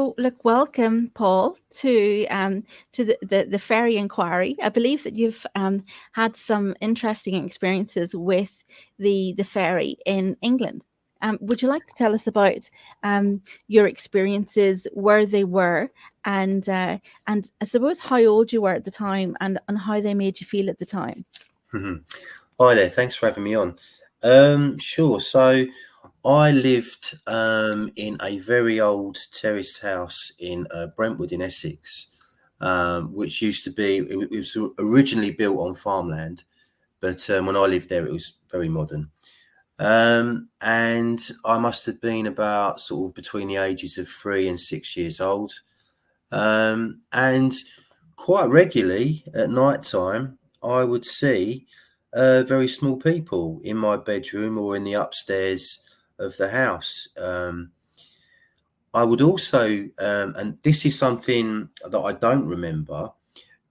Oh, look, welcome, Paul, to the fairy inquiry. I believe that you've had some interesting experiences with the fairy in England. Would you like to tell us about your experiences, where they were, and I suppose how old you were at the time, and how they made you feel at the time? Hi there, thanks for having me on. Sure. So I lived in a very old terraced house in Brentwood in Essex, which used to be, it was originally built on farmland, but when I lived there, it was very modern. And I must have been about sort of between the ages of 3 and 6 years old. And quite regularly at night time, I would see very small people in my bedroom or in the upstairs of the house. I would also, and this is something that I don't remember,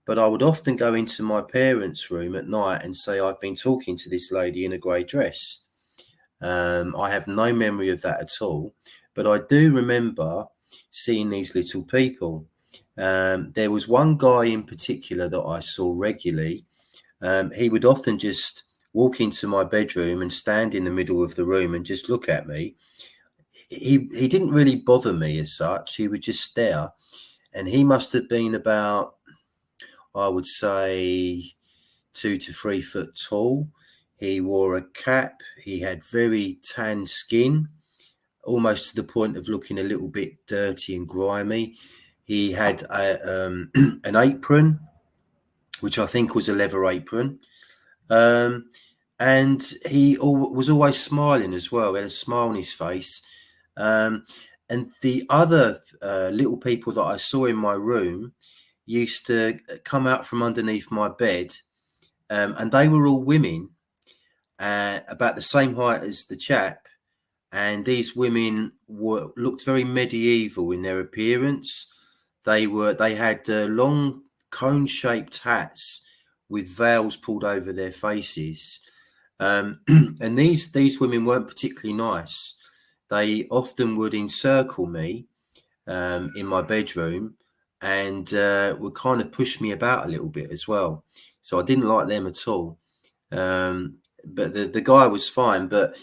but I would often go into my parents' room at night and say, I've been talking to this lady in a grey dress. I have no memory of that at all, but I do remember seeing these little people. There was one guy in particular that I saw regularly. He would often just walk into my bedroom and stand in the middle of the room and just look at me. He didn't really bother me as such. He would just stare, and he must have been about, I would say, 2 to 3 foot tall. He wore a cap. He had very tan skin, almost to the point of looking a little bit dirty and grimy. He had an apron, which I think was a leather apron. And he was always smiling as well. He had a smile on his face. And the other little people that I saw in my room used to come out from underneath my bed, and they were all women, about the same height as the chap. And these women looked very medieval in their appearance. They had long cone-shaped hats with veils pulled over their faces. And these women weren't particularly nice. They often would encircle me in my bedroom and would kind of push me about a little bit as well. So I didn't like them at all. But the guy was fine. But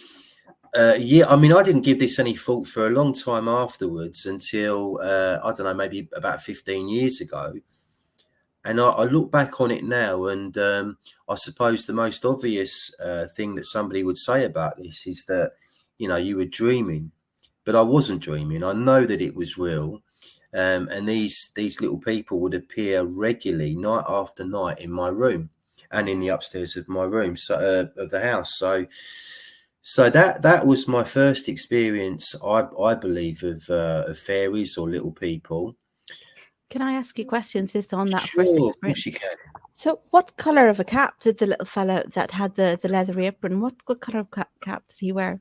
yeah, I mean, I didn't give this any thought for a long time afterwards until, I don't know, maybe about 15 years ago. And I look back on it now, and I suppose the most obvious thing that somebody would say about this is that, you know, you were dreaming, but I wasn't dreaming. I know that it was real. And these little people would appear regularly, night after night, in my room and in the upstairs of my room, of the house. So that was my first experience, I believe, of fairies or little people. Can I ask you questions just on that first Sure, of experience? course you can. So, what colour of a cap did the little fellow that had the leathery apron? What colour of cap did he wear?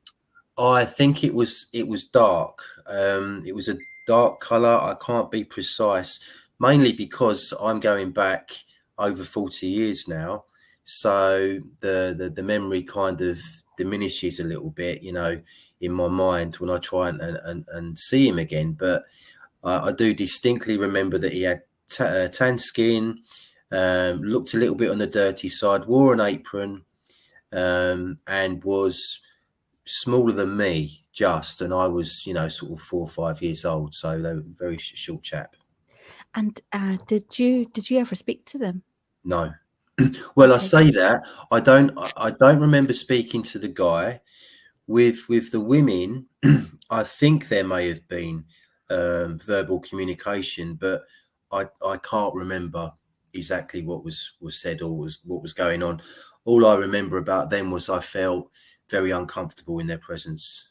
I think it was dark. It was a dark colour. I can't be precise, mainly because I'm going back over 40 years now. So the memory kind of diminishes a little bit, you know, in my mind when I try and see him again. But I do distinctly remember that he had tan skin, looked a little bit on the dirty side, wore an apron, and was smaller than me and I was, you know, sort of 4 or 5 years old. So they were a very short chap. And did you ever speak to them? No. Well, I Okay. say that I don't remember speaking to the guy. With the women, I think there may have been verbal communication, but I can't remember exactly what was said or what was going on. All I remember about them was I felt very uncomfortable in their presence.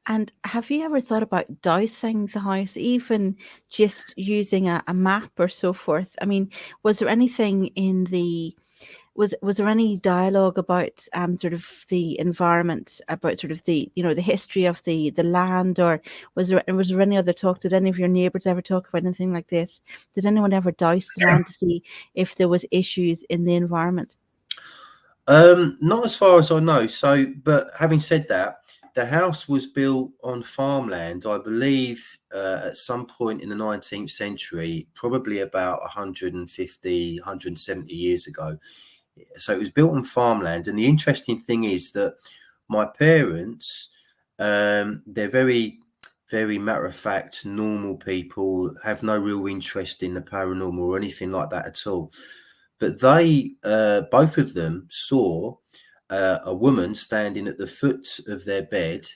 And have you ever thought about dowsing the house, even just using a map or so forth? I mean, was there anything in the was there any dialogue about sort of the environment, about sort of the the history of the land, or was there any other talk? Did any of your neighbours ever talk about anything like this? Did anyone ever douse the land to see if there was issues in the environment? Not as far as I know. So, but having said that, the house was built on farmland, I believe, at some point in the 19th century, probably about 150, 170 years ago. So it was built on farmland. And the interesting thing is that my parents, they're very, very matter of fact, normal people, have no real interest in the paranormal or anything like that at all. But they, both of them, saw a woman standing at the foot of their bed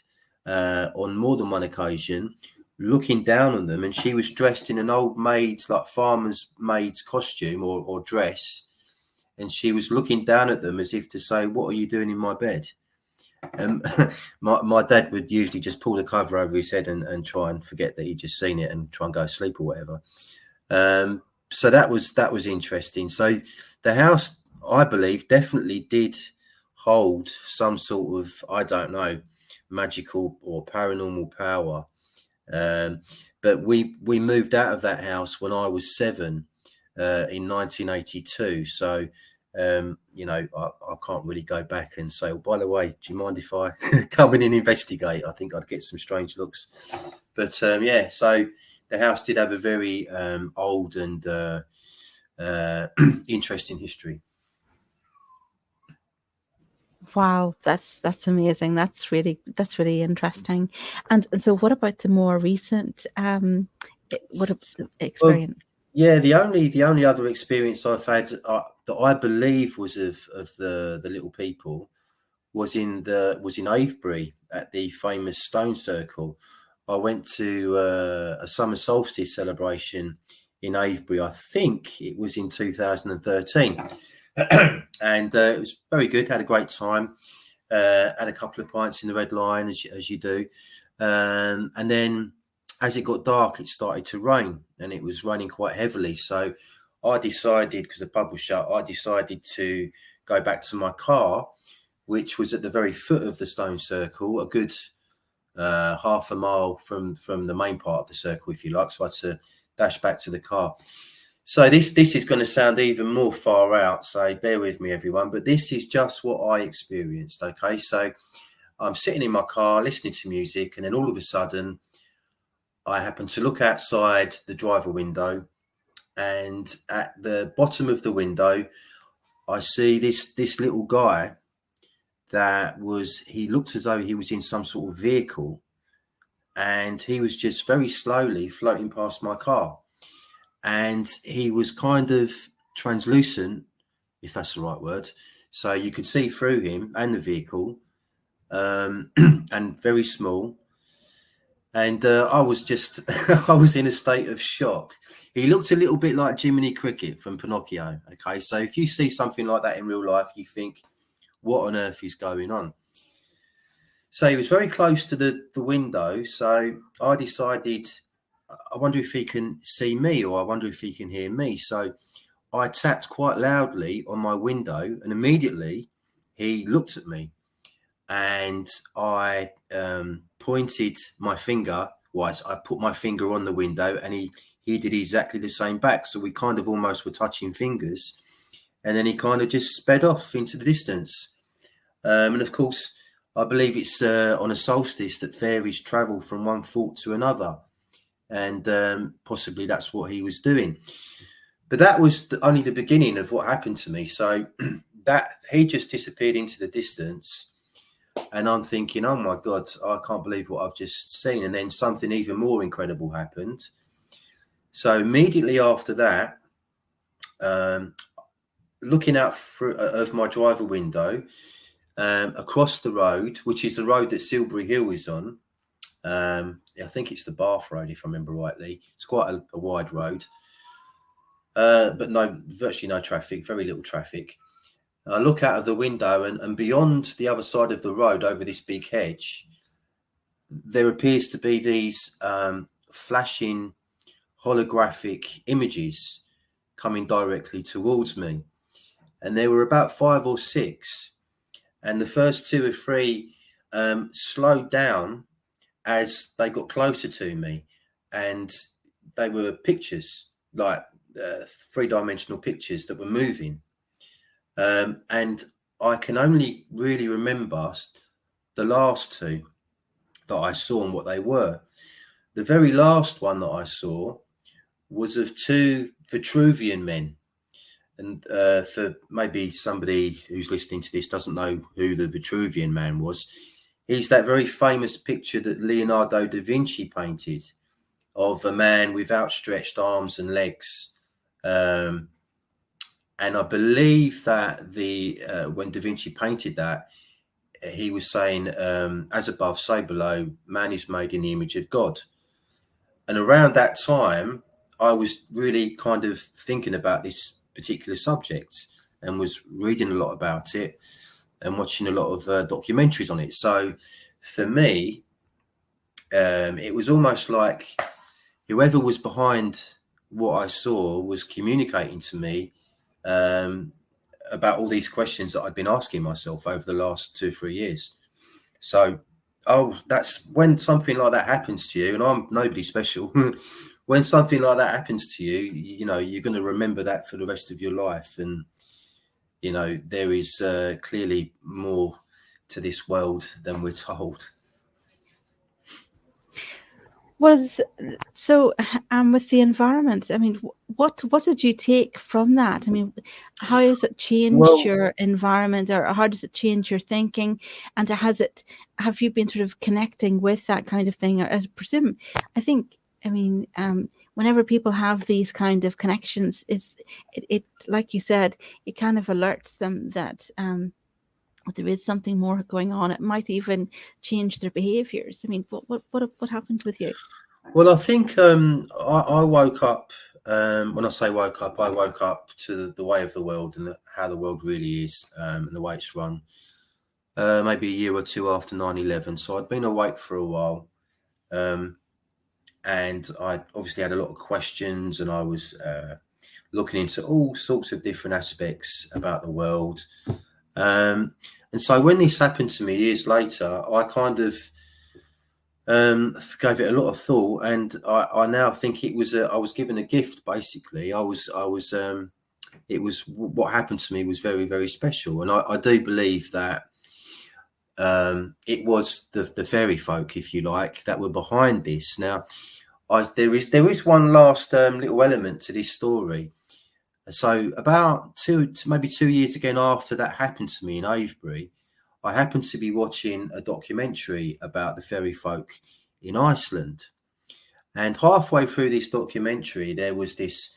on more than one occasion, looking down on them, and she was dressed in an old maid's, like farmer's maid's costume or dress, and she was looking down at them as if to say, "What are you doing in my bed?" And my dad would usually just pull the cover over his head and try and forget that he'd just seen it and try and go to sleep or whatever. So that was interesting. So the house, I believe, definitely did hold some sort of, I don't know, magical or paranormal power. But we moved out of that house when I was 7 in 1982. So I can't really go back and say, "Oh, by the way, do you mind if I come in and investigate?" I think I'd get some strange looks. But so the house did have a very old and interesting history. Wow, that's amazing. That's really interesting. And so, what about the more recent experience? Yeah, the only other experience I've had that I believe was of the little people was in Avebury at the famous Stone Circle. I went to a summer solstice celebration in Avebury. I think it was in 2013, and it was very good. Had a great time. Had a couple of pints in the Red Lion as you do, and then as it got dark, it started to rain, and it was raining quite heavily. So I decided, because the pub was shut, I decided to go back to my car, which was at the very foot of the Stone Circle, a good half a mile from the main part of the circle, if you like. So I had to dash back to the car. So this is going to sound even more far out, so bear with me, everyone. But this is just what I experienced, okay? So I'm sitting in my car listening to music, and then all of a sudden, I happen to look outside the driver window, and at the bottom of the window, I see this little guy he looked as though he was in some sort of vehicle, and he was just very slowly floating past my car. And he was kind of translucent, if that's the right word. So you could see through him and the vehicle, and very small. And I was just, I was in a state of shock. He looked a little bit like Jiminy Cricket from Pinocchio. Okay, so if you see something like that in real life, you think, what on earth is going on? So he was very close to the window. So I decided, I wonder if he can see me, or I wonder if he can hear me. So I tapped quite loudly on my window, and immediately he looked at me. And I pointed my finger. I put my finger on the window, and he did exactly the same back. So we kind of almost were touching fingers, and then he kind of just sped off into the distance. And of course, I believe it's on a solstice that fairies travel from one thought to another, and possibly that's what he was doing. But that was only the beginning of what happened to me. So that he just disappeared into the distance. And I'm thinking, oh my God, I can't believe what I've just seen. And then something even more incredible happened. So immediately after that, looking out of my driver window, across the road, which is the road that Silbury Hill is on. I think it's the Bath Road, if I remember rightly. It's quite a wide road, but virtually no traffic, very little traffic. I look out of the window, and beyond the other side of the road, over this big hedge, there appears to be these flashing holographic images coming directly towards me. And there were about 5 or 6. And the first 2 or 3 slowed down as they got closer to me. And they were pictures, like 3-dimensional pictures that were moving. And I can only really remember the last 2. that I saw and what they were. The very last one that I saw was of two Vitruvian men. And for maybe somebody who's listening to this doesn't know who the Vitruvian man was, he's that very famous picture that Leonardo da Vinci painted of a man with outstretched arms and legs. And I believe that the when Da Vinci painted that, he was saying, as above, so below, man is made in the image of God. And around that time, I was really kind of thinking about this particular subject and was reading a lot about it and watching a lot of documentaries on it. So for me, it was almost like whoever was behind what I saw was communicating to me about all these questions that I'd been asking myself over the last 2 or 3 years. So, that's when something like that happens to you, and I'm nobody special. When something like that happens to you, you know, you're going to remember that for the rest of your life. And, you know, there is clearly more to this world than we're told. Was so with the environment, I mean, what did you take from that? I mean, how has it changed Well, your environment, or how does it change your thinking? And have you been sort of connecting with that kind of thing? Or I presume, I think, I mean, whenever people have these kind of connections, it like you said, it kind of alerts them that there is something more going on. It might even change their behaviors. I mean, what happened with you? well, I think I woke up. When I say woke up, I woke up to the way of the world and how the world really is, and the way it's run. Maybe a year or two after 9/11. So I'd been awake for a while. And I obviously had a lot of questions, and I was looking into all sorts of different aspects about the world. And so when this happened to me years later, I kind of gave it a lot of thought, and I now think it was I was given a gift. Basically, it was what happened to me was very, very special, and I do believe that it was the fairy folk, if you like, that were behind this. Now, there is one last little element to this story. So about maybe 2 years again after that happened to me in Avebury, I happened to be watching a documentary about the fairy folk in Iceland. And halfway through this documentary, there was this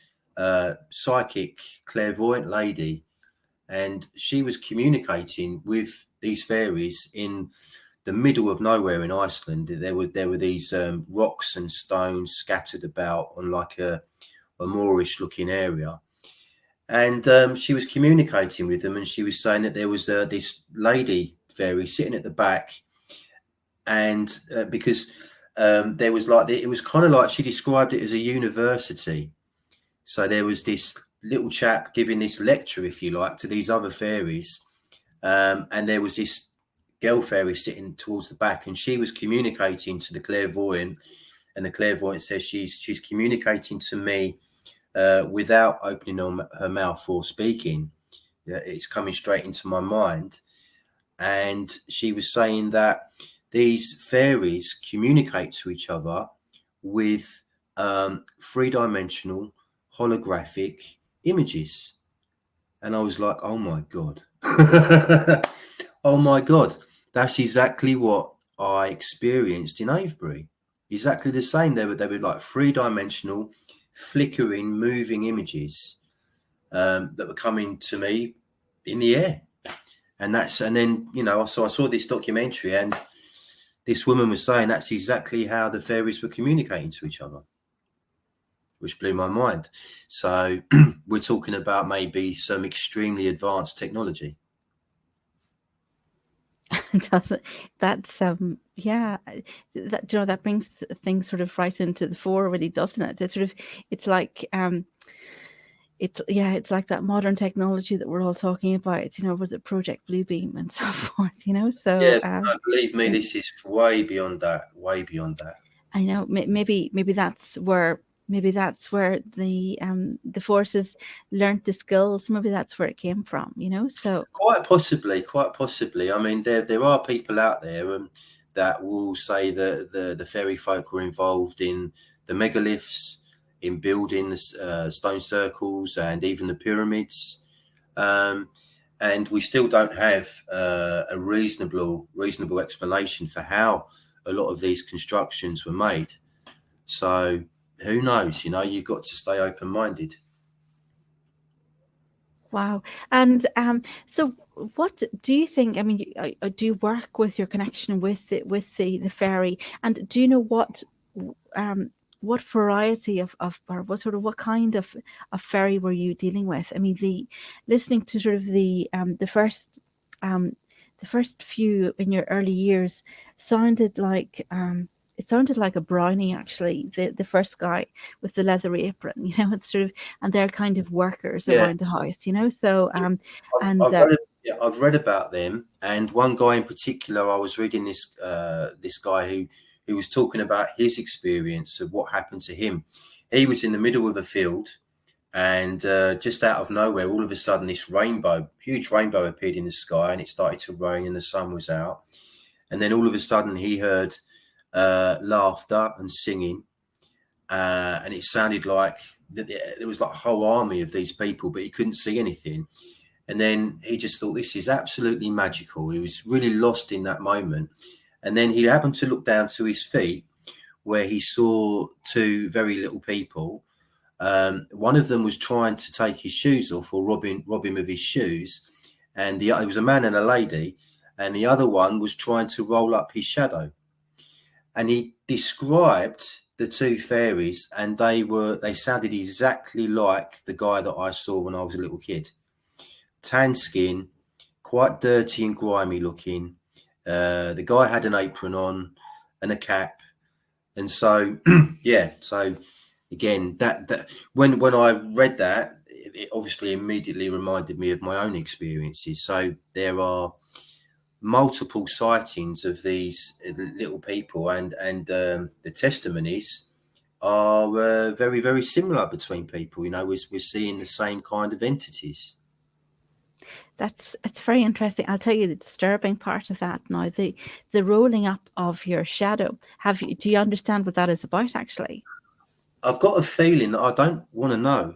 psychic, clairvoyant lady, and she was communicating with these fairies in the middle of nowhere in Iceland. There were these rocks and stones scattered about on like a moorish looking area. And she was communicating with them, and she was saying that there was this lady fairy sitting at the back, and because there was like it was kind of like she described it as a university. So there was this little chap giving this lecture, if you like, to these other fairies, and there was this girl fairy sitting towards the back, and she was communicating to the clairvoyant, and the clairvoyant says she's communicating to me without opening her mouth or speaking. It's coming straight into my mind. And she was saying that these fairies communicate to each other with three-dimensional holographic images. And I was like, oh my God. Oh my God. That's exactly what I experienced in Avebury. Exactly the same. They were like three-dimensional, flickering, moving images that were coming to me in the air. And then, you know, so I saw this documentary, and this woman was saying that's exactly how the fairies were communicating to each other, which blew my mind. So we're talking about maybe some extremely advanced technology. That's yeah, that that brings things sort of right into the fore, really, doesn't it? It's sort of it's like it's like that modern technology that we're all talking about. You know, was it Project Bluebeam and so forth? You know, so Yeah, believe me, yeah, this is way beyond that. Way beyond that. I know maybe that's where the forces learned the skills. Maybe that's where it came from. You know, so Quite possibly. I mean, there are people out there that will say that the fairy folk were involved in the megaliths, in building the stone circles, and even the pyramids. Um, and we still don't have a reasonable explanation for how a lot of these constructions were made. So who knows? You know, you've got to stay open-minded. Wow. And so what do you think? I mean, do you work with your connection with the fairy? And do you know um what variety of or what kind of fairy were you dealing with? I mean, the listening to sort of um the first few in your early years sounded like it sounded like a brownie actually, the first guy with the leather apron, it's sort of, and they're kind of workers Yeah, around the house, so and I've read yeah, I've read about them, and one guy in particular. I was reading this guy who was talking about his experience of what happened to him. He was in the middle of a field, and just out of nowhere, all of a sudden, this huge rainbow, appeared in the sky, and it started to rain, and the sun was out. And then all of a sudden, he heard laughter and singing, and it sounded like there was like a whole army of these people, but he couldn't see anything. And then he just thought, this is absolutely magical. He was really lost in that moment. And then he happened to look down to his feet, where he saw two very little people. One of them was trying to take his shoes off or rob him of his shoes. And it was a man and a lady. And the other one was trying to roll up his shadow. And he described the two fairies, and they sounded exactly like the guy that I saw when I was a little kid. Tan skin, quite dirty and grimy looking. The guy had an apron on and a cap, and so yeah. So again, that when I read that, it obviously immediately reminded me of my own experiences. So there are multiple sightings of these little people, and the testimonies are very similar between people. You know, we're seeing the same kind of entities. it's very interesting. I'll tell you the disturbing part of that now, the rolling up of your shadow. Do you understand what that is about actually? I've got a feeling that I don't want to know.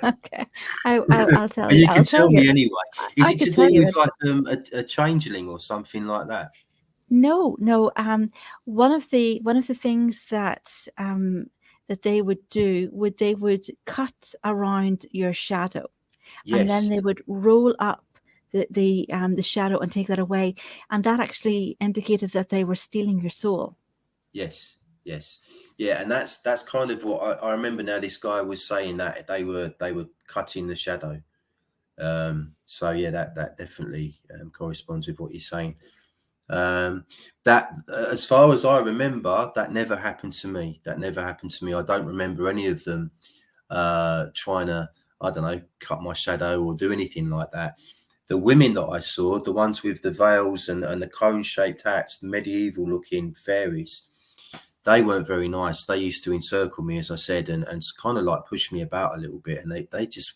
Okay, I'll tell But you. you can I'll tell tell you. me anyway. Is I it to could tell do you with it. like a changeling or something like that? No, no. One of the things that they would do would they would cut around your shadow, and then Yes, they would roll up the shadow and take that away, and that actually indicated that they were stealing your soul. yes, yes, yeah. And that's kind of what I remember now. This guy was saying that they were cutting the shadow. So yeah, that definitely corresponds with what you're saying. That as far as I remember, that never happened to me. That never happened to me. I don't remember any of them trying to, I don't know, cut my shadow or do anything like that. The women that I saw, the ones with the veils and the cone-shaped hats, the medieval-looking fairies, they weren't very nice. They used to encircle me, as I said, and kind of like push me about a little bit. And they just,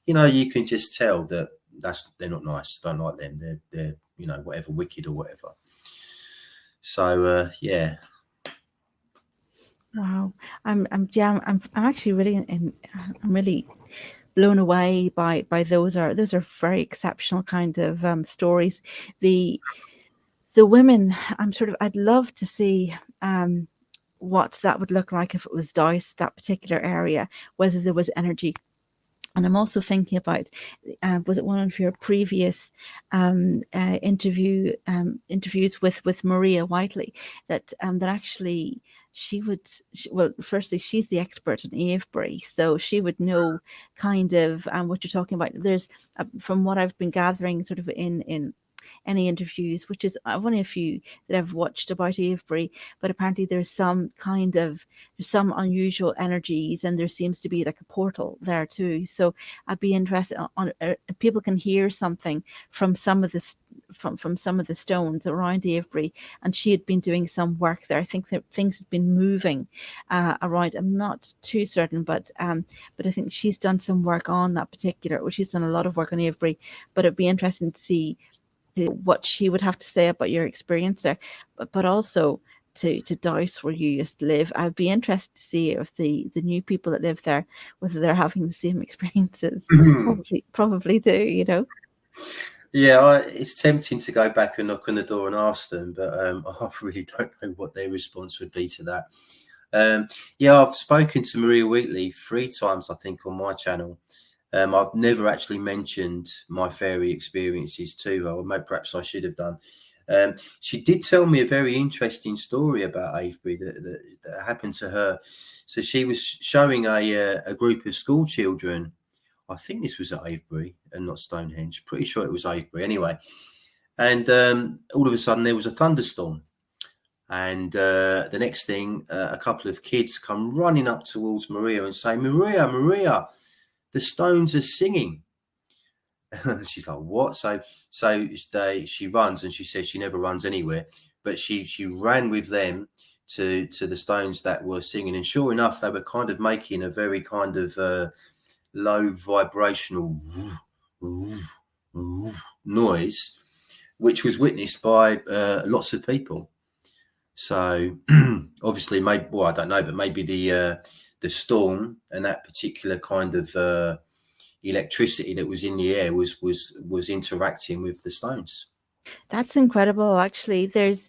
you can just tell that they're not nice. Don't like them. They're whatever, wicked or whatever. So yeah. Wow, yeah, I'm actually I'm really blown away by those are very exceptional kind of stories. The the women, I'd love to see what that would look like if it was diced that particular area, whether there was energy. And I'm also thinking about, was it one of your previous interviews with Maria Whiteley that actually well, firstly, she's the expert in Avebury, so she would know kind of what you're talking about. There's, from what I've been gathering, sort of in any interviews, which is, I've only a few that I've watched about Avebury, but apparently there's some unusual energies, and there seems to be like a portal there too. So I'd be interested on people can hear something from some of the from some of the stones around Avebury, and she had been doing some work there. I think that things had been moving around. I'm not too certain, but I think she's done some work on that particular. Well, she's done a lot of work on Avebury, but it'd be interesting to see what she would have to say about your experience there, but also to Douse where you used to live. I'd be interested to see if the new people that live there, whether they're having the same experiences. Probably do, you know. Yeah, it's tempting to go back and knock on the door and ask them, but I really don't know what their response would be to that. Yeah, I've spoken to Maria Wheatley 3 times, I think, on my channel. I've never actually mentioned my fairy experiences to her, or maybe perhaps I should have done. She did tell me a very interesting story about Avebury that happened to her. So she was showing a group of school children. I think this was at Avebury and not Stonehenge. Pretty sure it was Avebury anyway. And all of a sudden there was a thunderstorm. And the next thing, a couple of kids come running up towards Maria and say, Maria, Maria, the stones are singing. She's like, what? So she runs, and she says she never runs anywhere, but she ran with them to the stones that were singing. And sure enough, they were kind of making a very kind of low vibrational noise, which was witnessed by lots of people. So obviously, maybe, well, I don't know, but maybe the storm and that particular kind of electricity that was in the air was interacting with the stones. That's incredible, actually. There's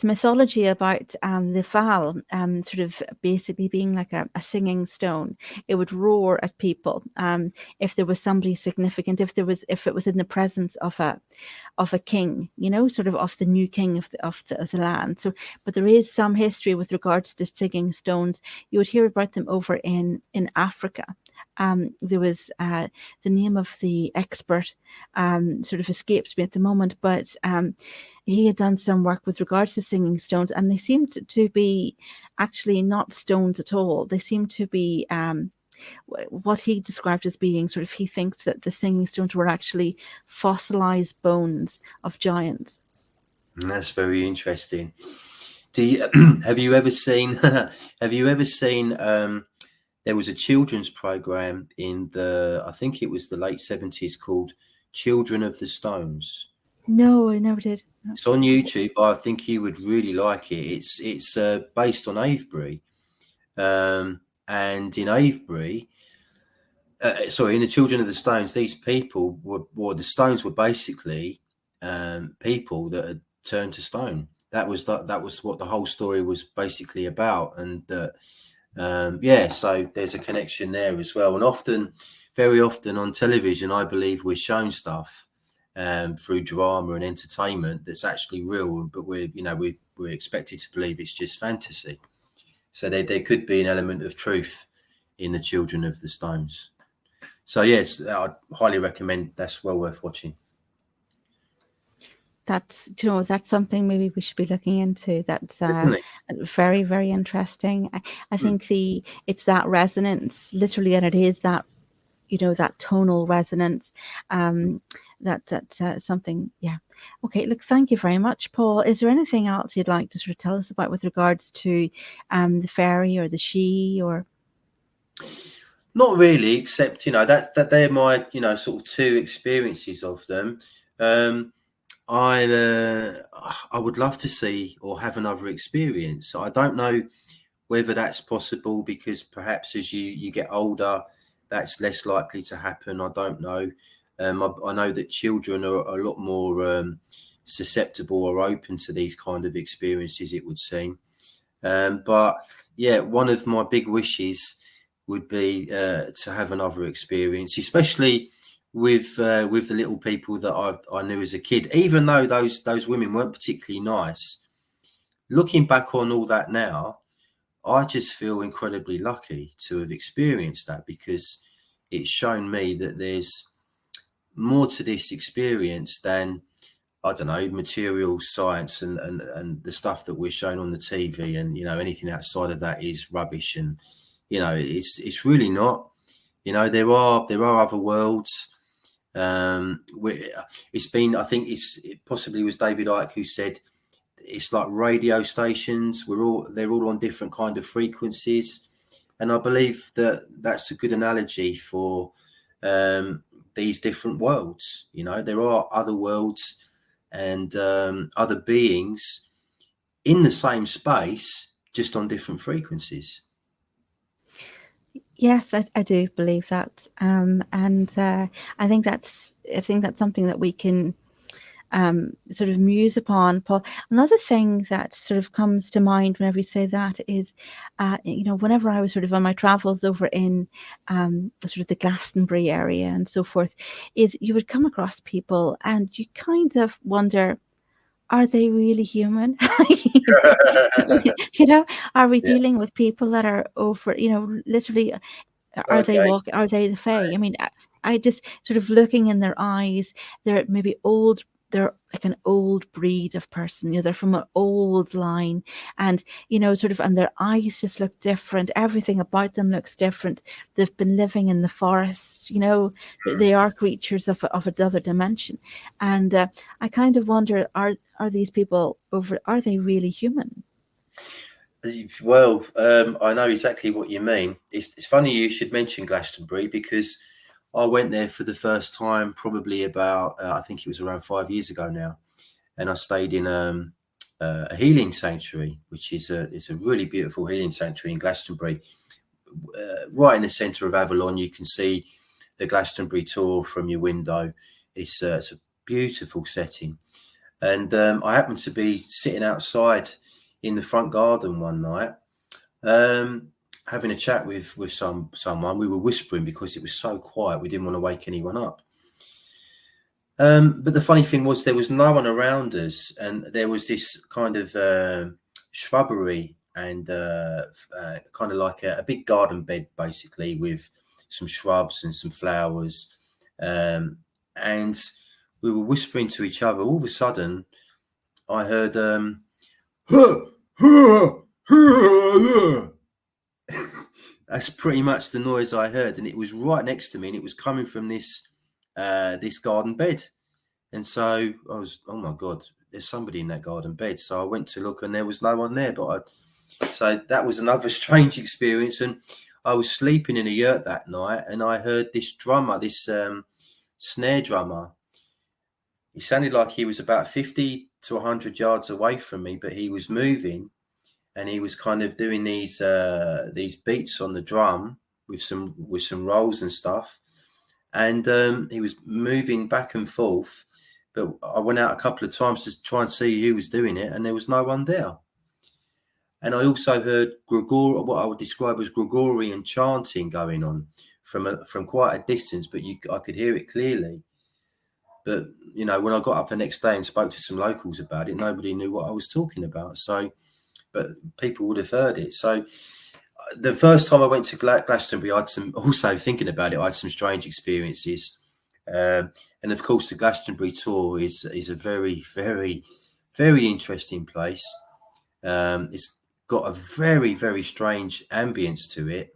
mythology about the fowl sort of basically being like a singing stone. It would roar at people if there was somebody significant, if it was in the presence of a king, you know, sort of the new king of the land. So, but there is some history with regards to singing stones. You would hear about them over in Africa. There was the name of the expert sort of escapes me at the moment, but he had done some work with regards to singing stones, and they seemed to be actually not stones at all. They seemed to be what he described as being sort of, he thinks that the singing stones were actually fossilized bones of giants. And that's very interesting. Have you ever seen there was a children's program in I think it was the late 70s, called Children of the Stones. No, I never did. No. It's on YouTube. I think you would really like it. It's based on Avebury, and in Avebury, sorry, in the Children of the Stones, these people the stones were basically people that had turned to stone. That was what the whole story was basically about, and yeah, so there's a connection there as well. And very often on television, I believe we're shown stuff through drama and entertainment that's actually real, but we're expected to believe it's just fantasy. So there could be an element of truth in the Children of the Stones. So yes, I'd highly recommend. That's well worth watching. That's something maybe we should be looking into. That's very, very interesting. I think it's that resonance, literally, and it is that, you know, that tonal resonance. That's something. Yeah. Okay. Look, thank you very much, Paul. Is there anything else you'd like to sort of tell us about with regards to the fairy or the she or? Not really, except that they're my sort of two experiences of them. I would love to see or have another experience. I don't know whether that's possible, because perhaps as you get older, that's less likely to happen. I don't know. I know that children are a lot more susceptible or open to these kind of experiences, it would seem. But yeah, one of my big wishes would be to have another experience, especially with the little people that I knew as a kid. Even though those women weren't particularly nice, looking back on all that now, I just feel incredibly lucky to have experienced that, because it's shown me that there's more to this experience than, I don't know, material science and the stuff that we're shown on the TV, and anything outside of that is rubbish. And it's really not. There are other worlds. It's been, I think it possibly was David Icke who said, it's like radio stations. They're all on different kind of frequencies, and I believe that that's a good analogy for these different worlds. There are other worlds and other beings in the same space, just on different frequencies. Yes, I do believe that, and I think that's I think that's something that we can sort of muse upon, Paul. Another thing that sort of comes to mind whenever you say that is, whenever I was sort of on my travels over in sort of the Glastonbury area and so forth, is you would come across people and you kind of wonder, are they really human? You know, are we Yeah. dealing with people that are over, literally are they Okay. walk? Are they the Fae? I mean, I just sort of looking in their eyes. They're maybe old. They're like an old breed of person. They're from an old line, and sort of, and their eyes just look different. Everything about them looks different. They've been living in the forest. They are creatures of another dimension, and I kind of wonder: are these people over? Are they really human? Well, I know exactly what you mean. It's funny you should mention Glastonbury because I went there for the first time probably about I think it was around 5 years ago now, and I stayed in a healing sanctuary, which is it's a really beautiful healing sanctuary in Glastonbury, right in the centre of Avalon. You can see the Glastonbury Tor from your window. It's a beautiful setting, and I happened to be sitting outside in the front garden one night, um, having a chat with someone. We were whispering because it was so quiet. We didn't want to wake anyone up. But the funny thing was there was no one around us, and there was this kind of shrubbery and kind of like a big garden bed, basically, with some shrubs and some flowers. And we were whispering to each other. All of a sudden, I heard, that's pretty much the noise I heard, and it was right next to me, and it was coming from this garden bed. And so I was, oh my God, there's somebody in that garden bed. So I went to look, and there was no one there. So that was another strange experience. And I was sleeping in a yurt that night, and I heard this drummer, this snare drummer. He sounded like he was about 50 to 100 yards away from me, but he was moving, and he was kind of doing these beats on the drum with some rolls and stuff, and he was moving back and forth. But I went out a couple of times to try and see who was doing it, and there was no one there. And I also heard what I would describe as Gregorian chanting going on from quite a distance, but I could hear it clearly. But when I got up the next day and spoke to some locals about it, nobody knew what I was talking about. So, but people would have heard it. So the first time I went to Glastonbury, I had also thinking about it, I had some strange experiences. And of course, the Glastonbury Tour is a very, very, very interesting place. It's got a very, very strange ambience to it.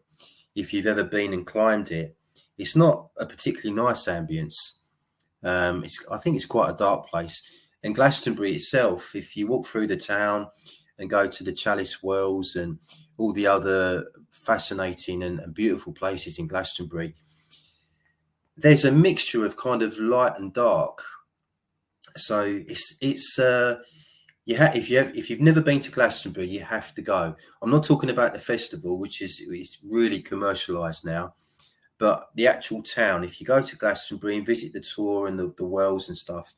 If you've ever been and climbed it, it's not a particularly nice ambience. I think it's quite a dark place. And Glastonbury itself, if you walk through the town and go to the Chalice Wells and all the other fascinating and beautiful places in Glastonbury, there's a mixture of kind of light and dark. So if you've never been to Glastonbury, you have to go. I'm not talking about the festival, which is really commercialized now, but the actual town. If you go to Glastonbury and visit the tour and the wells and stuff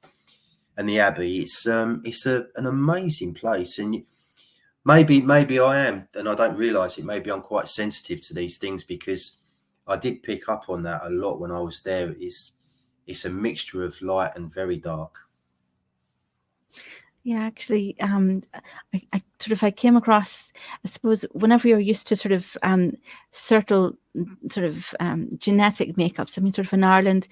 and the abbey, it's an amazing place. And maybe I am, and I don't realise it. Maybe I'm quite sensitive to these things because I did pick up on that a lot when I was there. It's a mixture of light and very dark. Yeah, actually, I came across, I suppose, whenever you're used to sort of sort of genetic makeups. I mean, sort of in Ireland,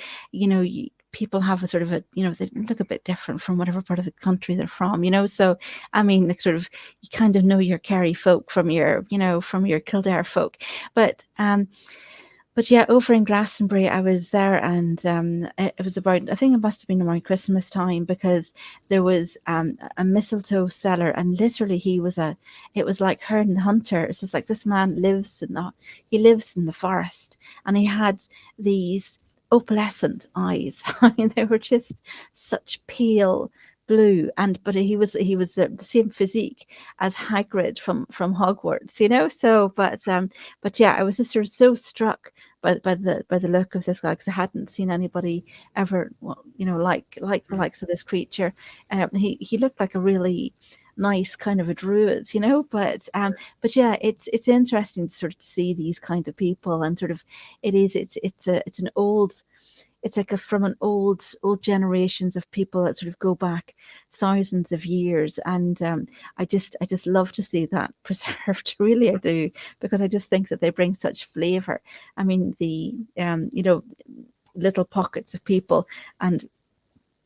people have a sort of they look a bit different from whatever part of the country they're from. So I mean, like sort of, you kind of know your Kerry folk from your Kildare folk, but yeah, over in Glastonbury, I was there, and it was about, I think it must have been around Christmas time, because there was a mistletoe seller, and literally it was like Herd and Hunter. It's just like this man he lives in the forest, and he had these opalescent eyes. I mean, they were just such pale blue, and but he was the same physique as Hagrid from Hogwarts, you know. So, but yeah, I was just sort of so struck by the look of this guy, because I hadn't seen anybody ever, well, you know, like the likes of this creature. He looked like a really nice kind of a druid, you know. But yeah, it's interesting to sort of see these kind of people, and sort of it's an old, it's like from an old generations of people that sort of go back thousands of years. And I just love to see that preserved. Really, I do, because I just think that they bring such flavor. I mean, the you know, little pockets of people, and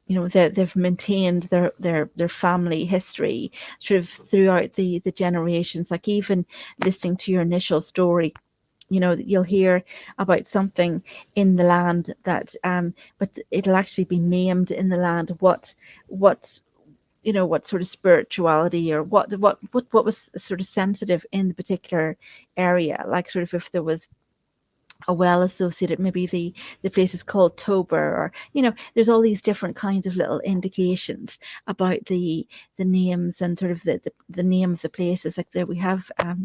you know, they've maintained their family history sort of throughout the generations. Like, even listening to your initial story, you know, you'll hear about something in the land that but it'll actually be named in the land what you know, what sort of spirituality, or what was sort of sensitive in the particular area. Like, sort of, if there was a well associated, maybe the place is called Tober, or you know, there's all these different kinds of little indications about the names, and sort of the name of the places. Like, there we have a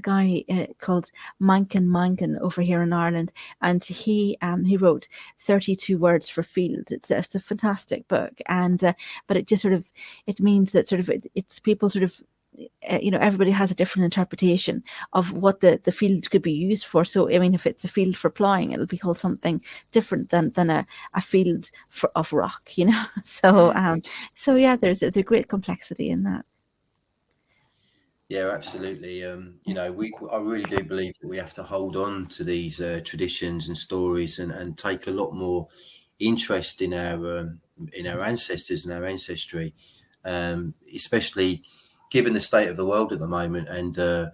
guy called Mankin over here in Ireland, and he wrote 32 words for field. It's a fantastic book, and but it just sort of, it means that sort of it's people sort of you know, everybody has a different interpretation of what the field could be used for. So I mean, if it's a field for ploughing, it'll be called something different than a field of rock, you know. So so yeah, there's a great complexity in that. Yeah, absolutely. You know, I really do believe that we have to hold on to these traditions and stories, and take a lot more interest in our ancestors and our ancestry, especially given the state of the world at the moment, and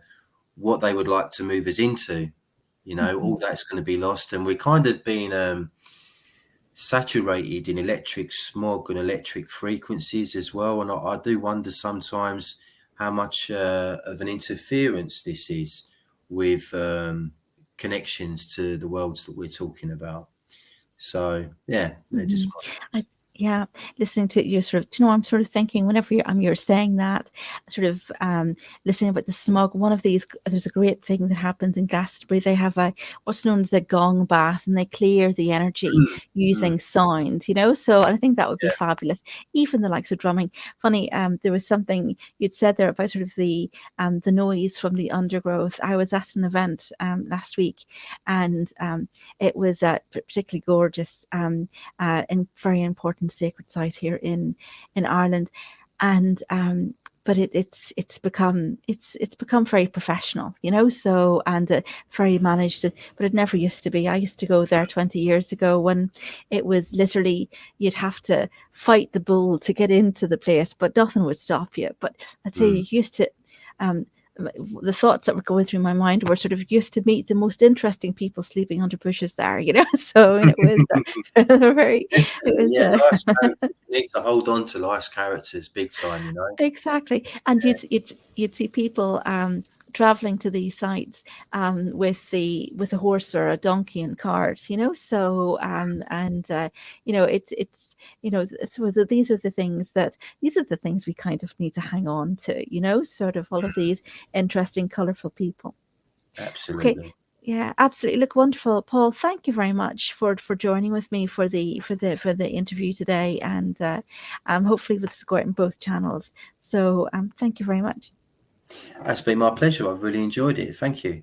what they would like to move us into. You know, Hmm. all that's going to be lost, and we're kind of being saturated in electric smog and electric frequencies as well. And I do wonder sometimes how much of an interference this is with connections to the worlds that we're talking about. So yeah, they're just Hmm. I, yeah, listening to you sort of, you know, I'm sort of thinking whenever you're saying that, sort of listening about the smog. One of these, there's a great thing that happens in Glastonbury. They have a what's known as a gong bath, and they clear the energy Mm, using sound. You know, so I think that would be yeah, fabulous. Even the likes of drumming. Funny, there was something you'd said there about sort of the noise from the undergrowth. I was at an event last week, and it was particularly gorgeous. And very important sacred site here in Ireland, and but it's become very professional, you know. So, and very managed, but it never used to be. I used to go there 20 years ago when it was literally, you'd have to fight the bull to get into the place, but nothing would stop you. But I'd say mm. you used to. Um, the thoughts that were going through my mind were sort of, used to meet the most interesting people sleeping under bushes there, you know. So, and it was very, it Definitely, was yeah. Life's characters. You need to hold on to life's characters big time. You know. exactly. And you'd see people traveling to these sites with a horse or a donkey and cart, you know. So and you know, it's you know, so these are the things we kind of need to hang on to, you know, sort of all of these interesting, colorful people. Okay. Absolutely. Yeah, absolutely. Look, wonderful, Paul. Thank you very much for joining with me for the interview today, and hopefully we'll go out in both channels. So thank you very much. It's been my pleasure. I've really enjoyed it. Thank you.